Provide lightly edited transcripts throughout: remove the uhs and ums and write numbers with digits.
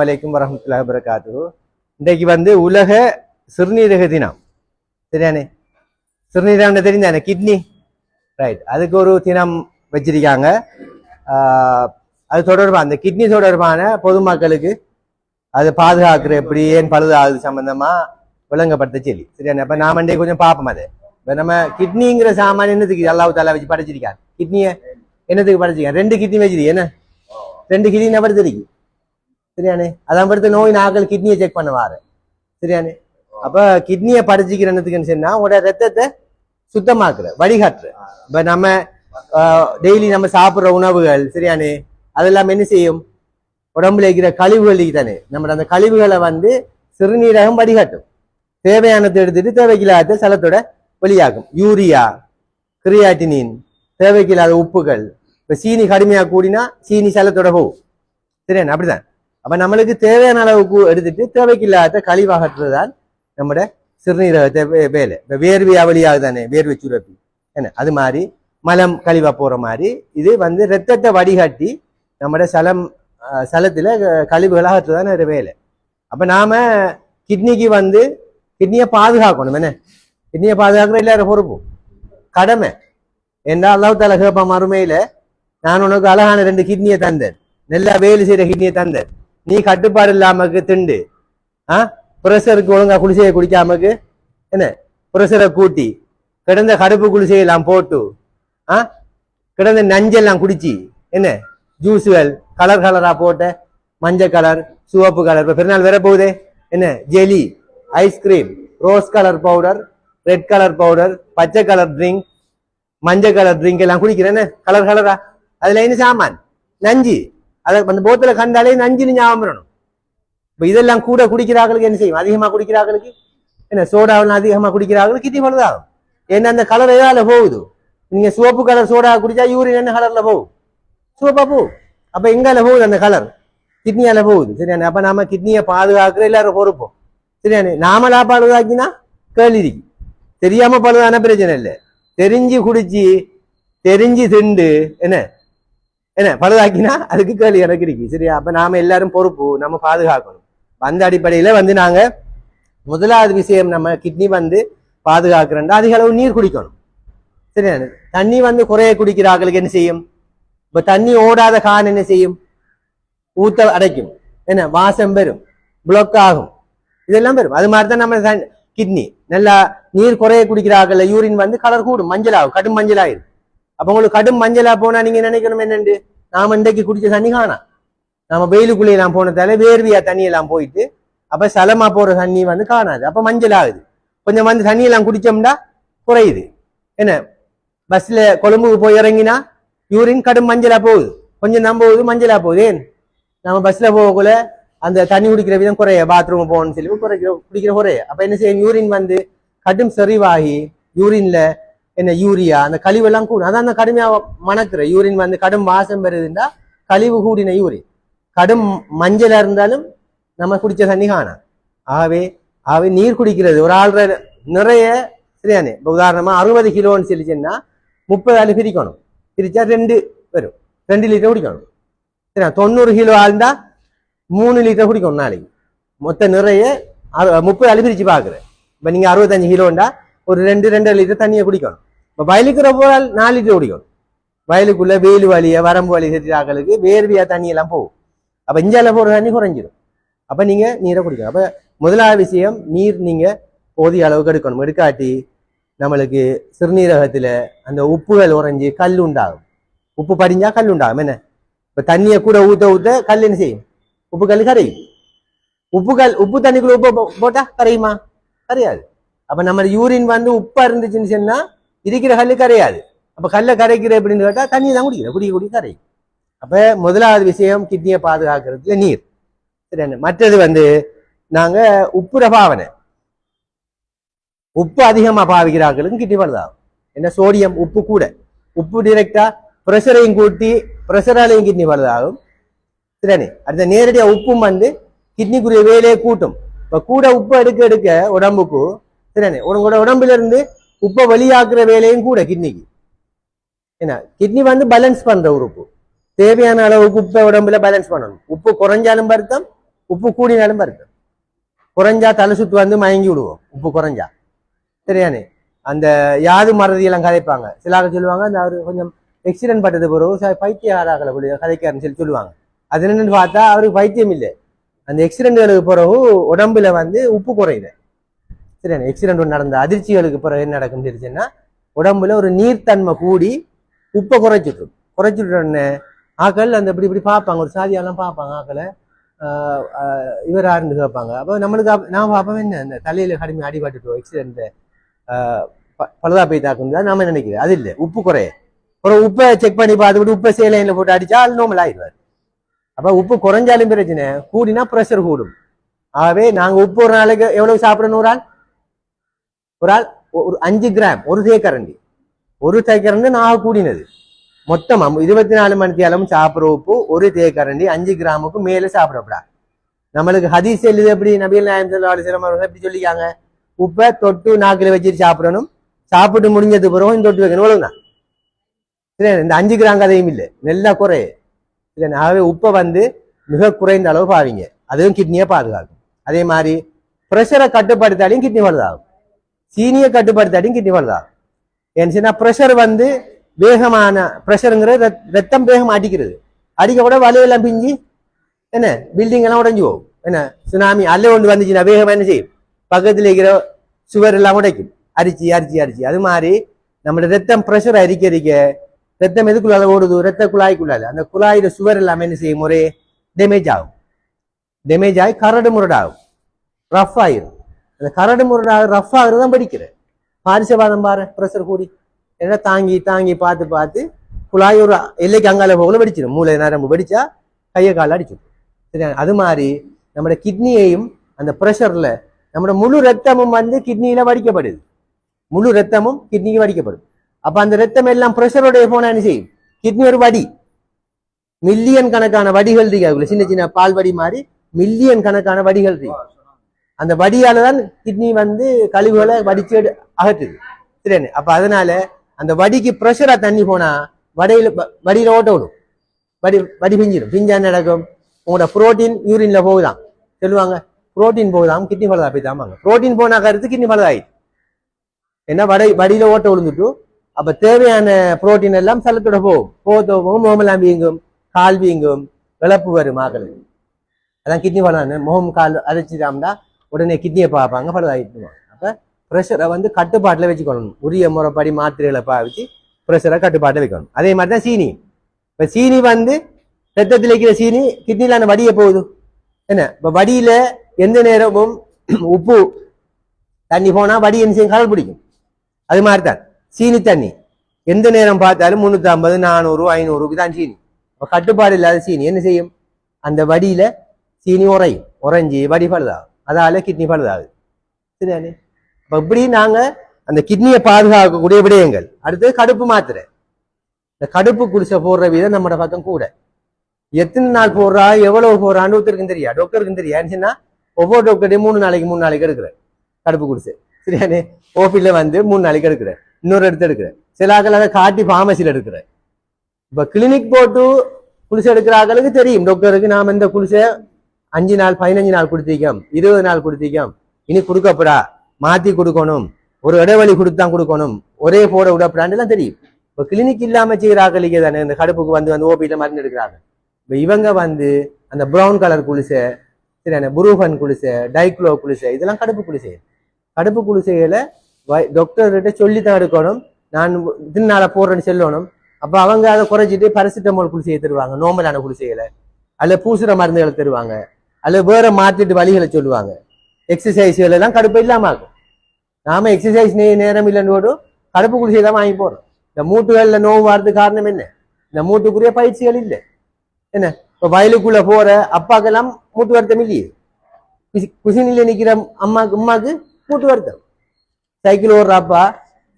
வலைக்கும் வரஹ்மத்துல்லாஹி வபரகாத்துஹு. இன்றைக்கு உலக சிறுநீரக தினம். சரியானே? சிறுநீரகம் தெரிந்தானே, கிட்னி, ரைட். அதுக்கு ஒரு தினம் வச்சிருக்காங்க. அது தொடர்பாக அந்த கிட்னி தொடர்பான பொதுமக்களுக்கு அதை பாதுகாக்கிற எப்படி ஏன் பழுதாகுது சம்பந்தமா விளங்கப்படுத்த சொல்லி. சரியான? அப்ப நாம இன்றைக்கு கொஞ்சம் பார்ப்போம். அது இப்ப நம்ம கிட்னிங்கிற சாமான் என்னத்துக்கு அல்லாஹ் தஆலா வச்சு படைச்சிருக்காங்க? கிட்னியை என்னத்துக்கு படைச்சிருக்காங்க? 2 கிட்னி வச்சிருக்கீங்க. என்ன 2 கிட்னி நபர்த்திருக்கு. சரியானே? அதான் படுத்த நோய் நாக்கள் கிட்னியை செக் பண்ணுவாரு. சரியானே? அப்ப கிட்னியை படிச்சுக்கிறதுக்குன்னு சொன்னா உங்களோட ரத்தத்தை சுத்தமாக்குற வடிகாட்டுற. இப்ப நம்ம டெய்லி நம்ம சாப்பிடுற உணவுகள், சரியானே, அதெல்லாம் என்ன செய்யும்? உடம்புல இருக்கிற கழிவுகள் தானே, நம்ம அந்த கழிவுகளை சிறுநீரகம் வடிகாட்டும். தேவையானதை எடுத்துட்டு தேவைக்கில்லாத சலத்தோட வெளியாகும். யூரியா, கிரியாட்டினின், தேவைக்கில்லாத உப்புகள். இப்ப சீனி கடுமையா கூடினா சீனி சலத்தோட போகும். சரியானே? அப்படிதான். அப்ப நம்மளுக்கு தேவையான அளவுக்கு எடுத்துட்டு தேவைக்கில்லாத கழிவாகற்றுதான் நம்மட சிறுநீரகத்தை வேலை. இப்ப வேர்வையா வழியாகுதானே, வேர்வை சுரப்பி என்ன, அது மாதிரி மலம் கழிவா போற மாதிரி இது ரத்தத்தை வடிகட்டி நம்மட சலத்துல கழிவுகளை அகற்றுதான் வேலை. அப்ப நாம கிட்னிக்கு கிட்னியை பாதுகாக்கணும். என்ன, கிட்னியை பாதுகாக்கிற எல்லாரும் பொறுப்பு, கடமை. என்ன அல்லாஹ் தஆலா கேட்பா மறுமையில, நான் உனக்கு அழகான 2 கிட்னியை தந்தேன், நல்லா வேலை செய்யற கிட்னியை தந்தேன், நீ கட்டுப்பாடு இல்லாமக்கு திண்டு பிரஷருக்கு ஒழுங்கா குளிசையை குடிக்காமக்கு என்ன பிரஷரை கூட்டி கிடந்த கடுப்பு குளிசையெல்லாம் போட்டு கிடந்த நஞ்செல்லாம் குடிச்சு என்ன ஜூஸுகள் கலர் கலரா போட்ட மஞ்சள் கலர், சிவப்பு கலர். இப்ப பெருநாள் வேற போகுதே, என்ன jelly, ice cream, rose colour powder, red colour powder, பச்சை கலர் ட்ரிங்க், மஞ்சள் கலர் ட்ரிங்க் எல்லாம் குடிக்கிறேன்னு கலர் கலரா. அதுல என்ன சாமான்? நஞ்சு. அதை அந்த போத்தல கண்டாலே நஞ்சுன்னு ஞாபகம் வரணும். இப்ப இதெல்லாம் கூட குடிக்கிறார்களுக்கு என்ன செய்யும்? அதிகமா குடிக்கிறார்களுக்கு என்ன சோடாவெல்லாம் அதிகமா குடிக்கிறார்களுக்கு கிட்னி பழுதாகும். ஏன்னா அந்த கலர் எதால போகுது? நீங்க சிவப்பு கலர் சோடா குடிச்சா யூரின் என்ன கலர்ல போகும்? சிவப்பா போகும். அப்ப எங்கால போகுது அந்த கலர்? கிட்னியால போகுது. சரியானே? அப்ப நாம கிட்னியை பாதுகாக்கிற எல்லாரும் பொறுப்போம். சரியானே? நாமளா பாதுகாக்கினா கேள்வி இருக்கு. தெரியாம பழுதான பிரச்சனை இல்லை, தெரிஞ்சு குடிச்சு தெரிஞ்சு திண்டு என்ன என்ன பழுதாக்கினா அதுக்கு கேள்வி எனக்கு இருக்கு. சரியா? அப்ப நாம எல்லாரும் பொறுப்பு, நம்ம பாதுகாக்கணும். அந்த அடிப்படையில நாங்க முதலாவது விஷயம், நம்ம கிட்னி பாதுகாக்கிறோம்னா அதிக அளவு நீர் குடிக்கணும். சரியா? தண்ணி குறைய குடிக்கிறார்களுக்கு என்ன செய்யும்? இப்ப தண்ணி ஓடாத கான் என்ன செய்யும்? ஊத்த அடைக்கும், என்ன வாசம் பெறும், பிளாக் ஆகும், இதெல்லாம் பெறும். அது மாதிரிதான் நம்ம கிட்னி நல்லா நீர் குறைய குடிக்கிறார்கள், யூரின் கலர் கூடும், மஞ்சள் ஆகும், கடும் மஞ்சள் ஆயிரும். அப்ப உங்களுக்கு கடும் மஞ்சளா போனா நீங்க நினைக்கணும் என்னண்டு, நாம இன்றைக்கு குடிச்ச தண்ணி காணா, நாம வெயிலுக்குள்ளே எல்லாம் போனதால வேர்வியா தண்ணி எல்லாம் போயிட்டு அப்ப சலமா போற தண்ணி காணாது, அப்ப மஞ்சள் ஆகுது. கொஞ்சம் தண்ணி எல்லாம் குடிச்சோம்னா குறையுது. என்ன பஸ்ல கொழும்புக்கு போய் இறங்கினா யூரின் கடும் மஞ்சளா போகுது, கொஞ்சம் தான் போகுது, மஞ்சளா போகுது. ஏன்? நம்ம பஸ்ல போகக்குள்ள அந்த தண்ணி குடிக்கிற விதம் குறைய, பாத்ரூம் போகணும்னு சொல்லி குடிக்கிற குறைய. அப்ப என்ன செய்யும்? யூரின் கடும் செறிவாகி யூரின்ல என்ன யூரியா அந்த கழிவெல்லாம் கூடும். அதான் அந்த கடுமையா மணக்குற யூரின் கடும் வாசம் பெறுதுண்டா கழிவு கூடின யூரின். கடும் மஞ்சளா இருந்தாலும் நம்ம குடிச்ச தண்ணி காணா. ஆகவே நீர் குடிக்கிறது ஒரு ஆள் நிறைய. சரியானே? இப்ப உதாரணமா 60 கிலோன்னு சொல்லிச்சுன்னா 30 ஆள் பிரிக்கணும், பிரிச்சா 2 வரும், 2 லிட்டர் குடிக்கணும். சரியா? 90 கிலோ ஆள்ந்தா 3 லிட்டர் குடிக்கணும் நாளைக்கு. மொத்த நிறைய 30 ஆள் பிரிச்சு பாக்குறேன். இப்ப நீங்க 65 கிலோண்டா ஒரு 2 லிட்டர் தண்ணியை குடிக்கணும். இப்ப வயலுக்கு போறால் 4 லிட்டர் குடிக்கணும். வயலுக்குள்ள வெயில் வலிய வரம்பு வலி செஞ்சாக்களுக்கு வேர்வியா தண்ணி எல்லாம் போகும். அப்ப இஞ்சால போற தண்ணி குறைஞ்சிடும். அப்ப நீங்க நீரை குடிக்கணும். அப்ப முதலாவது விஷயம், நீர் நீங்க போதிய அளவுக்கு எடுக்கணும். எடுக்காட்டி நம்மளுக்கு சிறுநீரகத்துல அந்த உப்புகள் உறைஞ்சி கல் உண்டாகும். உப்பு படிஞ்சா கல் உண்டாகும். என்ன? இப்ப தண்ணியை கூட ஊத்த ஊத்த கல் என்ன செய்யும்? உப்பு கல் கரையும். உப்பு தண்ணிக்குள்ள உப்பு போட்டா கரையுமா? கரையாது. அப்ப நம்ம யூரின் உப்பா இருந்துச்சுன்னு சொன்னா இருக்கிற கல்லு கரையாது. அப்ப கல்லை கரைக்கிற எப்படின்னு கேட்டா தண்ணி தான் குடிக்க கரையும். அப்ப முதலாவது விஷயம் கிட்னியை பாதுகாக்கிறதுல நீர். சரி. மற்றது நாங்க உப்புர பாவனை, உப்பு அதிகமா பாவிக்கிறார்களும் கிட்னி பழுதாகும். என்ன சோடியம் உப்பு கூட, உப்பு டிரெக்டா பிரஷரையும் கூட்டி பிரஷராலையும் கிட்னி பழுதாகும். சரியானே? அடுத்த நேரடியா உப்பும் கிட்னிக்குரிய வேலையை கூட்டும். இப்ப கூட உப்பு எடுக்க எடுக்க உடம்புக்கு, சரியானே, உங்களோட உடம்புல இருந்து உப்பை வெளியாக்குற வேலையும் கூட கிட்னிக்கு. என்ன, கிட்னி பேலன்ஸ் பண்ற உறுப்பு. தேவையான அளவுக்கு உப்பை உடம்புல பேலன்ஸ் பண்ணணும். உப்பு குறைஞ்சாலும் வருத்தம், உப்பு கூடினாலும் பாருங்க குறைஞ்சா தலை சுத்து வந்து மயங்கி விடுவோம் உப்பு குறைஞ்சா சரியானே அந்த யாது மறதி எல்லாம் கதைப்பாங்க சிலாக சொல்லுவாங்க அந்த அவரு கொஞ்சம் எக்ஸிடென்ட் பட்டது பிறகு பைத்தியகாராக்களை கதைக்காருன்னு சொல்லி சொல்லுவாங்க அது என்னன்னு பார்த்தா அவருக்கு பைத்தியம் இல்லை அந்த எக்ஸிடென்ட்களுக்கு பிறகு உடம்புல வந்து உப்பு குறையுது சரியானே எக்ஸிடென்ட் நடந்த அதிர்ச்சிகளுக்கு பிறகு என்ன நடக்கும் தெரிச்சுன்னா உடம்புல ஒரு நீர்த்தன்மை கூடி உப்பை குறைச்சிட்டு ஆக்கள் அந்த இப்படி இப்படி பார்ப்பாங்க ஒரு சாதியெல்லாம் பார்ப்பாங்க ஆக்களை இவர் யாருன்னு கேட்பாங்க அப்போ நம்மளுக்கு நான் பார்ப்போம் என்ன இந்த தலையில கடுமையாக அடிபட்டுட்டோம் எக்ஸிடென்ட் பழுதா போய் தாக்குன்னு நாம நினைக்கிறேன் அது இல்லை உப்பு குறைய ஒரு உப்பை செக் பண்ணி பார்த்துக்கிட்டு உப்பை சேலையில போட்டு அடிச்சா அது நோமல் ஆயிடுவார் அப்ப உப்பு குறைஞ்சாலும் பிரச்சனை கூடினா ப்ரெஷர் கூடும் ஆகவே நாங்க உப்பு ஒரு நாளைக்கு எவ்வளவு சாப்பிடணும் ஒரு ஆள் ஒரு 5 கிராம் ஒரு தேக்கரண்டி நான் கூடினது மொத்தமா 24 மணி நேரம் சாப்பிட்ற உப்பு ஒரு தேக்கரண்டி 5 கிராமுக்கு மேல சாப்பிடக்கூடாது நம்மளுக்கு ஹதீஸ் எழுது எப்படி நபிகள் நாயகம் ஸல்லல்லாஹு அலைஹி வஸல்லம் அவர்கள் எப்படி சொல்லிக்காங்க உப்பை தொட்டு நாக்கில வச்சுட்டு சாப்பிடணும் சாப்பிட்டு முடிஞ்சது பிறகு தொட்டு வைக்கணும் இவ்வளவுதான் சரி இந்த 5 கிராம் கதையும் இல்லை நல்லா குறைய இல்லை ஆகவே உப்பை வந்து மிக குறைந்த அளவு பாவீங்க அதுவும் கிட்னியை பாதுகாக்கும் அதே மாதிரி ப்ரெஷரை கட்டுப்படுத்தாலையும் கிட்னி பழுதாகும் சீனியை கட்டுப்படுத்தாலையும் கிட்னி பழுதாகும் ஏன்னா ப்ரெஷர் வந்து வேகமான ப்ரெஷருங்கிறது ரத்தம் வேகம் அடிக்கிறது அடிக்க கூட வலையெல்லாம் பிஞ்சு என்ன பில்டிங் எல்லாம் உடைஞ்சு போகும் என்ன சுனாமி அல்ல ஒன்று வந்துச்சுன்னா வேகம் என்ன செய்யும் பக்கத்தில் இருக்கிற சுவர் எல்லாம் உடைக்கும் அரிச்சு அது மாதிரி நம்மளோட ரத்தம் ப்ரெஷர் அரிக்க ரத்தம் எதுக்குள்ளால ஓடுது ரத்த குழாய்க்குள்ளால அந்த குழாயில சுவர் எல்லாம் என்ன செய்யும் ஒரே டேமேஜ் ஆகி கரடு முரடாகும் ரஃப் ஆயிரும் அந்த கரடு முரடாக ரஃப் ஆகுறது தான் படிக்கிறேன் பாரிசவாதம் பாரு ப்ரெஷர் கூடி ஏன்னா தாங்கி பார்த்து குழாய் ஒரு எல்லைக்கு அங்கால போகல வெடிச்சிடும் மூளை நரம்பு வெடிச்சா கையை கால அடிச்சிடும் சரியா அது மாதிரி நம்மளோட கிட்னியையும் அந்த ப்ரெஷர்ல நம்மளோட முழு ரத்தமும் வந்து கிட்னியில வடிக்கப்படுது முழு ரத்தமும் கிட்னிக்கு வடிக்கப்படுது அப்ப அந்த ரத்தம் எல்லாம் ப்ரெஷரோடைய போனா என்ன செய்யும் கிட்னி ஒரு வடி மில்லியன் கணக்கான வடிகள் இருக்கு சின்ன பால் வடி மாதிரி மில்லியன் கணக்கான வடிகள் இருக்கு அந்த வடியால தான் கிட்னி வந்து கழிவுகளை வடிச்சு அகற்றுது சரியானே அப்ப அதனால அந்த வடிக்கு ப்ரெஷரா தண்ணி போனா வடியில ஓட்ட விடும் வடி பிஞ்சிடும் பிஞ்சா நடக்கும் உங்களோட புரோட்டீன் யூரின்ல போகுதான் சொல்லுவாங்க புரோட்டீன் போகுதாம் கிட்னி பழுதா போய்தாமாங்க புரோட்டீன் போனா கருத்து கிட்னி பழுதாயிடுச்சு ஏன்னா வடியில ஓட்ட விழுந்துட்டு அப்ப தேவையான புரோட்டீன் எல்லாம் சலத்தோட போகும் முகமெல்லாம் வீங்கும் கால் வீங்கும் இழப்பு வரும் ஆக்களுக்கு அதான் கிட்னி பழுதானு முகம் கால் அரைச்சிட்டாம்னா உடனே கிட்னியை பார்ப்பாங்க பழுதாயிட்டுவாங்க அப்ப ப்ரெஷரை வந்து கட்டுப்பாட்டில் வச்சுக்கணும் உரிய முறைப்படி மாத்திரைகளை பாவிச்சு ப்ரெஷரை கட்டுப்பாட்டில் வைக்கணும் அதே மாதிரி தான் சீனி இப்ப சீனி வந்து ரத்தத்தில் வைக்கிற சீனி கிட்னிலான வடிய போகுது என்ன இப்ப வடியில எந்த நேரமும் உப்பு தண்ணி போனா வடி என்ன செய்யும் கலர் பிடிக்கும் அது மாதிரி தான் சீனி தண்ணி எந்த நேரம் பார்த்தாலும் 350 400 500 தான் சீனி இப்ப கட்டுப்பாடு இல்லாத சீனி என்ன செய்யும் அந்த வடியில சீனி உறைஞ்சி வடி பழுதாகும் அதால கிட்னி பழுதாகுது சரியானே இப்ப இப்படி நாங்க அந்த கிட்னியை பாதுகாக்கக்கூடிய விடயங்கள் அடுத்து கடுப்பு மாத்திரை இந்த கடுப்பு குடிசை போடுற வீதம் நம்மட பக்கம் கூட எத்தனை நாள் போடுறா எவ்வளவு போடுறான்னு டாக்டருக்கும் தெரியாதுன்னா ஒவ்வொரு டாக்டரையும் 3 நாளைக்கு எடுக்கிறேன் கடுப்பு குடிசை சரியானே ஓபில வந்து 3 நாளைக்கு எடுக்கிறேன் இன்னொரு இடத்து எடுக்கிறேன் சில ஆக்கள் அதை காட்டி பார்மசியில் எடுக்கிறேன் இப்ப கிளினிக் போட்டு குளிசை எடுக்கிற ஆக்களுக்கு தெரியும் டாக்டருக்கு நாம இந்த குளிசை 5 நாள் 15 நாள் கொடுத்திக்கோம் 20 நாள் கொடுத்திக்கோம் இனி கொடுக்கப்படா மாத்தி கொடுக்கணும் ஒரு இடைவெளி கொடுத்தான் கொடுக்கணும் ஒரே போட விடப்படான்னு எல்லாம் தெரியும் இப்ப கிளினிக் இல்லாம செய்கிற ஆக்களுக்கே தானே இந்த கடுப்புக்கு வந்து ஓபியில மருந்து எடுக்கிறாங்க இப்ப இவங்க வந்து அந்த ப்ரௌன் கலர் குளிசை சரியான புரூஃபன் குளிசை டைக்ளோ குளிசை இதெல்லாம் கடுப்பு குளிசைகளை டாக்டர்கிட்ட சொல்லித்தான் எடுக்கணும் நான் இதனால போடுறேன்னு சொல்லணும் அப்ப அவங்க அதை குறைச்சிட்டு பாராசிட்டமால் குளிசையை தருவாங்க நோமலான குளிசைகளை அல்ல பூசுற மருந்துகளை தருவாங்க அல்ல வேற மாத்திட்டு வழிகளை சொல்லுவாங்க எக்ஸசைஸ்கள் எல்லாம் கடுப்பு இல்லாம ஆகும் நாம எக்ஸசைஸ் நேரம் இல்லைன்னு கடுப்பு குளிசை தான் வாங்கி போறோம் இந்த மூட்டுகள்ல நோவு வர்றதுக்கு காரணம் என்ன இந்த மூட்டுக்குரிய பயிற்சிகள் இல்லை என்ன இப்ப வயலுக்குள்ள போற அப்பாக்கெல்லாம் மூட்டு வருத்தம் இல்லையே குசினில நிக்கிற அம்மாக்கு மூட்டு வருத்தம் சைக்கிள் ஓடுற அப்பா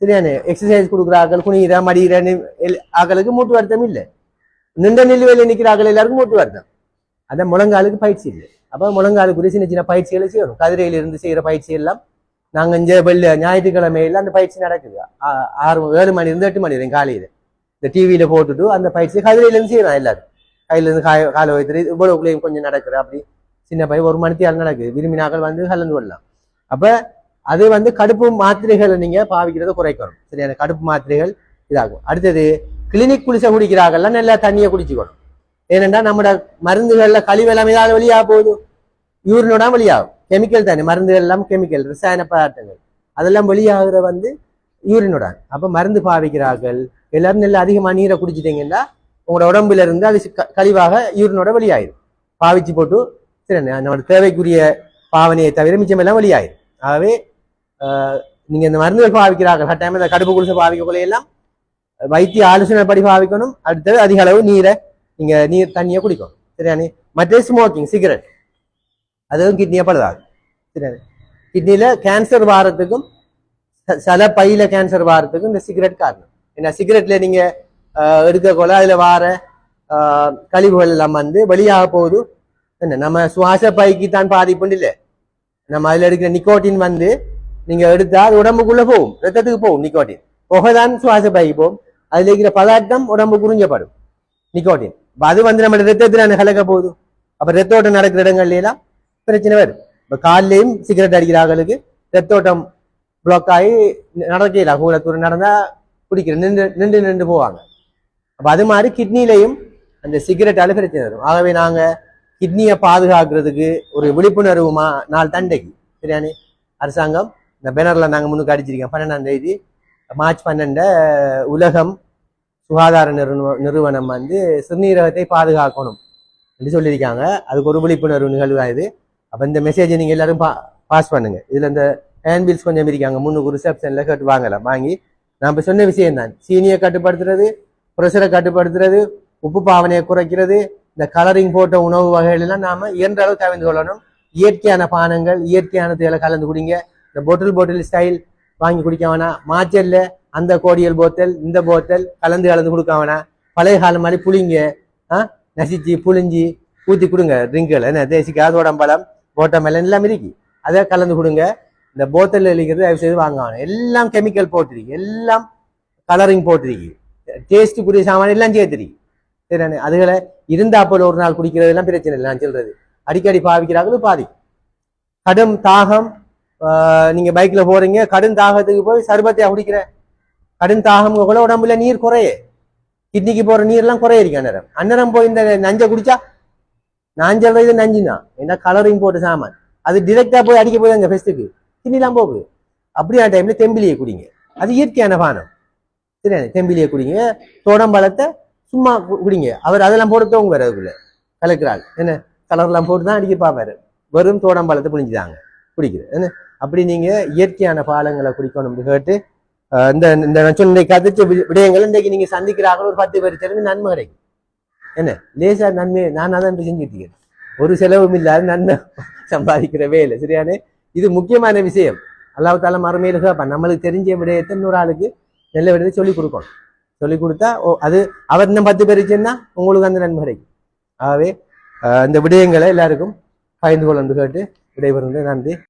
சரியானே எக்ஸசைஸ் கொடுக்குற ஆக்கள் குனிகிற மடிகிற ஆக்களுக்கு மூட்டு வருத்தம் இல்லை நின்ற நிலுவையில் நிற்கிற ஆக்கள் எல்லாருக்கும் மூட்டு வருத்தம் அதான் முழங்காலுக்கு பயிற்சி இல்லை அப்ப முழங்காலுக்குரிய சின்ன பயிற்சிகளை செய்யணும் கதிரையில இருந்து செய்யற பயிற்சி எல்லாம் நாங்க இங்க ஞாயிற்றுக்கிழமையில அந்த பயிற்சி நடக்குது 7 மணி இருந்து 8 மணி வரைக்கும் காலையில இந்த டிவியில போட்டுட்டு அந்த பயிற்சி கதிரையில இருந்து செய்யலாம் எல்லாரும் கையில இருந்து காலை வைத்து இவ்வளவுக்குள்ளேயும் கொஞ்சம் நடக்கிற அப்படி சின்ன பை ஒரு மணித்தியால் நடக்குது, விரும்பினாக்கள் வந்து கலந்து கொள்ளலாம். அப்ப அது வந்து கடுப்பு மாத்திரைகளை நீங்க பாவிக்கிறத குறைக்கணும். சரியான கடுப்பு மாத்திரைகள் இதாகும். அடுத்தது கிளினிக் குளிசை குடிக்கிறாங்கல்லாம் நல்லா தண்ணியை குடிச்சுக்கணும். ஏனென்றா நம்மட மருந்துகள்ல கழிவெல்லாம் ஏதாவது வெளியாக போகுது, யூரினோட வெளியாகும். கெமிக்கல் தானே மருந்துகள் எல்லாம், கெமிக்கல் ரசாயன பதார்த்தங்கள் அதெல்லாம் வெளியாகிற வந்து யூரினோட. அப்ப மருந்து பாவிக்கிறார்கள் எல்லாரும் நல்லா அதிகமா நீரை குடிச்சிட்டீங்கன்னா உங்களோட உடம்புல இருந்து அது கழிவாக யூரினோட வெளியாயிரும். பாவிச்சு போட்டு சரி நம்மளோட தேவைக்குரிய பாவனையை தவிர மிச்சம் எல்லாம் வெளியாயிரும். ஆகவே நீங்க இந்த மருந்துகள் பாவிக்கிறார்கள் கட்டாயம் இந்த கடுப்பு குளிசை பாவிக்கக்குள்ள எல்லாம் வைத்திய ஆலோசனைப்படி பாவிக்கணும். அடுத்தது அதிக அளவு நீரை நீர் தண்ணியை குடிக்கணும். சரியானே. மற்ற ஸ்மோக்கிங் சிகரெட் அதுவும் கிட்னியை பழுதாது. சரியானே. கிட்னியில கேன்சர் வாரத்துக்கும் சில பையில கேன்சர் வாரத்துக்கும் இந்த சிகரெட் காரணம். ஏன்னா சிகரெட்ல நீங்க எடுக்கக்குள்ள அதுல வார கழிவுகள் எல்லாம் வந்து வெளியாக போகுது. என்ன நம்ம சுவாச பைக்கு தான் பாதிப்புன்னு இல்லை, நம்ம அதுல எடுக்கிற நிக்கோட்டின் வந்து நீங்க எடுத்தா அது உடம்புக்குள்ள போகும், ரத்தத்துக்கு போகும். நிக்கோட்டின் புகைதான் சுவாச பைக்கு போகும். அதுல இருக்கிற பதார்த்தம் உடம்பு குறிஞ்சப்படும் நிக்கோட்டின். அது வந்து நம்ம ரத்தத்துல கலக்க போகுது. அப்ப ரத்தோட்டம் நடக்கிற இடங்கள்ல எல்லாம் பிரச்சனை வரும். இப்ப காலையும் சிகரெட் அடிக்கிறார்களுக்கு ரத்தோட்டம் பிளாக் ஆகி நடக்கலாம். கூட தூரம் நடந்தா குடிக்கிற நின்று நின்று போவாங்க. அப்ப அது மாதிரி கிட்னிலையும் அந்த சிகரெட்டால பிரச்சனை வரும். ஆகவே நாங்க கிட்னியை பாதுகாக்கிறதுக்கு ஒரு விழிப்புணர்வு நாள் தண்டைக்கு சரியானே அரசாங்கம் இந்த பேனர்ல நாங்க முன்னுக்கு அடிச்சிருக்கோம். 12ஆம் தேதி மார்ச் 12 உலகம் சுகாதார நிறுவனம் வந்து சிறுநீரகத்தை பாதுகாக்கணும் என்று சொல்லியிருக்காங்க. அதுக்கு ஒரு விழிப்புணர்வு நிகழ்வு இது. அப்ப இந்த மெசேஜை நீங்க எல்லாரும் பாஸ் பண்ணுங்க. இதுல இந்த ஹேண்ட்பில்ஸ் கொஞ்சம் இருக்காங்க, முன்னுக்கு ரிசப்ஷன்ல கேட்டு வாங்கலாம். வாங்கி நான் இப்ப சொன்ன விஷயம் தான், சீனியை கட்டுப்படுத்துறது, ப்ரெஷரை கட்டுப்படுத்துறது, உப்பு பாவனையை குறைக்கிறது, இந்த கலரிங் போட்ட உணவு வகைகள் எல்லாம் நாம இயன்ற அளவு தவிர்த்து கொள்ளணும். இயற்கையான பானங்கள் இயற்கையானதுல கலந்து குடிங்க. இந்த போட்டில் ஸ்டைல் வாங்கி குடிக்க வேணாம். மாச்சல்ல அந்த கோடியல் போத்தல் இந்த போத்தல் கலந்து கொடுக்க வேணாம். பழைய காலம் மாதிரி புளிங்க நசிச்சு புளிஞ்சி ஊத்தி கொடுங்க ட்ரிங்குகள். என்ன தேசிக்காய், தோடம்பழம், போட்டமெல்லாம் எல்லாம் இருக்கு, அதை கலந்து கொடுங்க. இந்த போத்தல் இருக்கிறது தயவு செய்து வாங்க வேணாம். எல்லாம் கெமிக்கல் போட்டிருக்கு, எல்லாம் கலரிங் போட்டிருக்கு, டேஸ்ட்டுக்குரிய சாமான் எல்லாம் சேர்த்துருக்கு. சரிண்ணே. அதுகளை இருந்தா போல ஒரு நாள் குடிக்கிறது எல்லாம் பிரச்சனை இல்லை. நான் சொல்றது அடிக்கடி பாவிக்கிறாங்களும் பாதிக்கும். கடும் தாகம், நீங்க பைக்ல போறீங்க, கடும் தாகத்துக்கு போய் சர்பத்தையா குடிக்கிற, கடும் தாகம் கூட உடம்புல நீர் குறைய, கிட்னிக்கு போற நீர் எல்லாம் குறைய இருக்கு. அந்நேரம் அந்நேரம் போய் இந்த நஞ்சை குடிச்சா, நான் சொல்றது நஞ்சுதான், ஏன்னா கலரிங் போட்டு சாமான் அது டிரெக்டா போய் அடிக்க போய் அங்க ஃபெஸ்ட்டுக்கு கிட்னிலாம் போகுது. அப்படியான டைம்ல தெம்பிலியை குடிங்க, அது இயற்கையான பானம். சரி, தெம்பிலியை குடிங்க. தோடம்பழத்தை சும்மா குடிங்க. அவர் அதெல்லாம் போட்டு தோங்க வேற அதுக்குள்ள கலக்கிறாள் என்ன கலர்லாம் போட்டு தான் அடிக்க பாப்பாரு. வெறும் தோடம்பழத்தை புரிஞ்சுதாங்க குடிக்கிறது என்ன. அப்படி நீங்க இயற்கையான பாலங்களை குடிக்கணும்னு கேட்டு இந்த சொன்ன கதைச்ச விடயங்கள் இன்றைக்கு நீங்க சந்திக்கிறாங்க. ஒரு 10 பேர் தெரிஞ்சு நன்மை கிடைக்கும். என்ன லேசா நன்மை, நான் அதான் செஞ்சுட்டு ஒரு செலவும் இல்லாத நன்மை சம்பாதிக்கிற வேலை. சரியானே. இது முக்கியமான விஷயம். அல்லாஹ் தாலா மறுமையில கேட்பான், நம்மளுக்கு தெரிஞ்ச விடயத்தை இன்னொரு ஆளுக்கு நல்ல விடயத்தை சொல்லிக் கொடுக்கணும். சொல்லிக் கொடுத்தா அது அவர் இன்னும் 10 பேர் சொன்னா உங்களுக்கு அந்த நன்மை கிடைக்கும். ஆகவே இந்த விடயங்களை எல்லாருக்கும் பகிர்ந்து கொள்ள கேட்டு விடைபெறுவது. நன்றி.